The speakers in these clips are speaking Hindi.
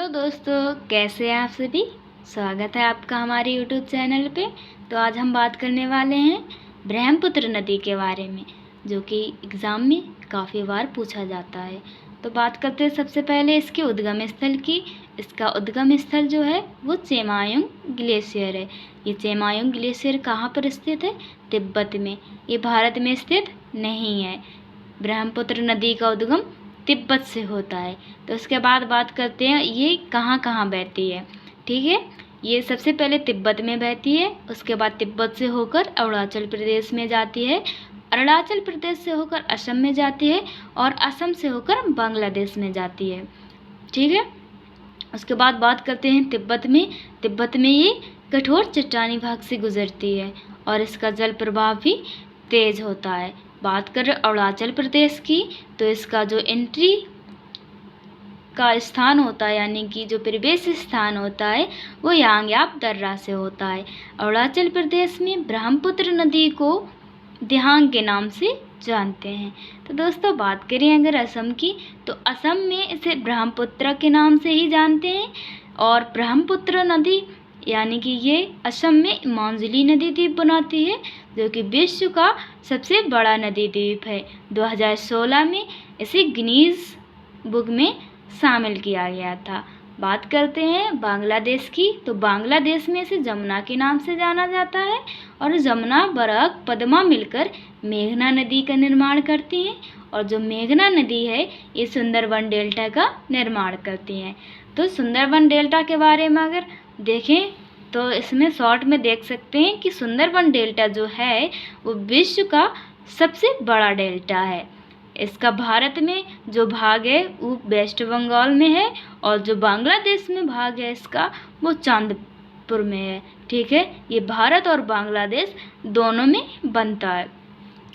हेलो दोस्तों, कैसे हैं आप सभी। स्वागत है आपका हमारे यूट्यूब चैनल पे। तो आज हम बात करने वाले हैं ब्रह्मपुत्र नदी के बारे में, जो कि एग्ज़ाम में काफ़ी बार पूछा जाता है। तो बात करते हैं सबसे पहले इसके उद्गम स्थल की। इसका उद्गम स्थल जो है वो चेमायुंग ग्लेशियर है। ये चेमायुंग ग्लेशियर कहाँ पर स्थित है? तिब्बत में। ये भारत में स्थित नहीं है। ब्रह्मपुत्र नदी का उद्गम तिब्बत से होता है। तो उसके बाद बात करते हैं ये कहाँ कहाँ बहती है। ठीक है, ये सबसे पहले तिब्बत में बहती है, उसके बाद तिब्बत से होकर अरुणाचल प्रदेश में जाती है, अरुणाचल प्रदेश से होकर असम में जाती है और असम से होकर बांग्लादेश में जाती है। ठीक है, उसके बाद बात करते हैं तिब्बत में ये कठोर चट्टानी भाग से गुजरती है और इसका जल प्रवाह भी तेज होता है। बात करें अरुणाचल प्रदेश की, तो इसका जो एंट्री का स्थान होता है, यानी कि जो प्रवेश स्थान होता है, वो यांग्याप दर्रा से होता है। अरुणाचल प्रदेश में ब्रह्मपुत्र नदी को दिहांग के नाम से जानते हैं। तो दोस्तों बात करें अगर असम की, तो असम में इसे ब्रह्मपुत्र के नाम से ही जानते हैं। और ब्रह्मपुत्र नदी यानी कि ये असम में मांजुली नदी द्वीप बनाती है, जो कि विश्व का सबसे बड़ा नदी द्वीप है। 2016 में इसे गिनीज बुक में शामिल किया गया था। बात करते हैं बांग्लादेश की, तो बांग्लादेश में इसे जमुना के नाम से जाना जाता है और जमुना, बराक, पद्मा मिलकर मेघना नदी का निर्माण करती हैं। और जो मेघना नदी है ये सुंदरबन डेल्टा का निर्माण करती हैं। तो सुंदरबन डेल्टा के बारे में अगर देखें तो इसमें शॉर्ट में देख सकते हैं कि सुंदरबन डेल्टा जो है वो विश्व का सबसे बड़ा डेल्टा है। इसका भारत में जो भाग है वो वेस्ट बंगाल में है और जो बांग्लादेश में भाग है इसका वो चांदपुर में है। ठीक है, ये भारत और बांग्लादेश दोनों में बनता है।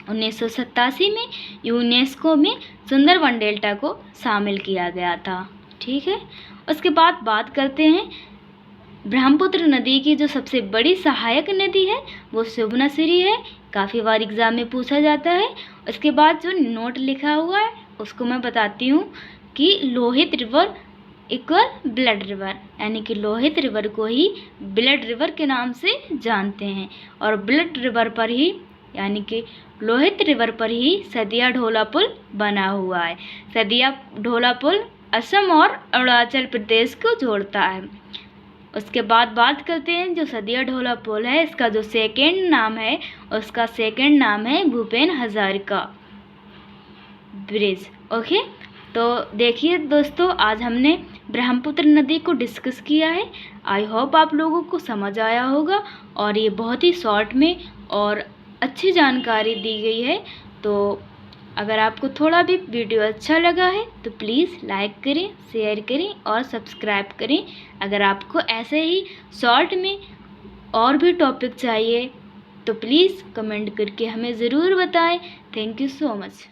1987 में यूनेस्को में सुंदरबन डेल्टा को शामिल किया गया था। ठीक है, उसके बाद बात करते हैं ब्रह्मपुत्र नदी की जो सबसे बड़ी सहायक नदी है वो सुबनसिरी है। काफ़ी बार एग्ज़ाम में पूछा जाता है। उसके बाद जो नोट लिखा हुआ है उसको मैं बताती हूँ कि Lohit river equal blood river, यानी कि लोहित रिवर को ही ब्लड रिवर के नाम से जानते हैं। और ब्लड रिवर पर ही, यानी कि लोहित रिवर पर ही सदिया ढोला पुल बना हुआ है। सदिया ढोला पुल असम और अरुणाचल प्रदेश को जोड़ता है। उसके बाद बात करते हैं जो सदिया ढोला पुल है, इसका जो सेकेंड नाम है उसका सेकेंड नाम है भूपेन हजारिका ब्रिज। ओके, तो देखिए दोस्तों, आज हमने ब्रह्मपुत्र नदी को डिस्कस किया है। आई होप आप लोगों को समझ आया होगा और ये बहुत ही शॉर्ट में और अच्छी जानकारी दी गई है। तो अगर आपको थोड़ा भी वीडियो अच्छा लगा है तो प्लीज़ लाइक करें, शेयर करें और सब्सक्राइब करें। अगर आपको ऐसे ही शॉर्ट में और भी टॉपिक चाहिए तो प्लीज़ कमेंट करके हमें ज़रूर बताएं। Thank you so much.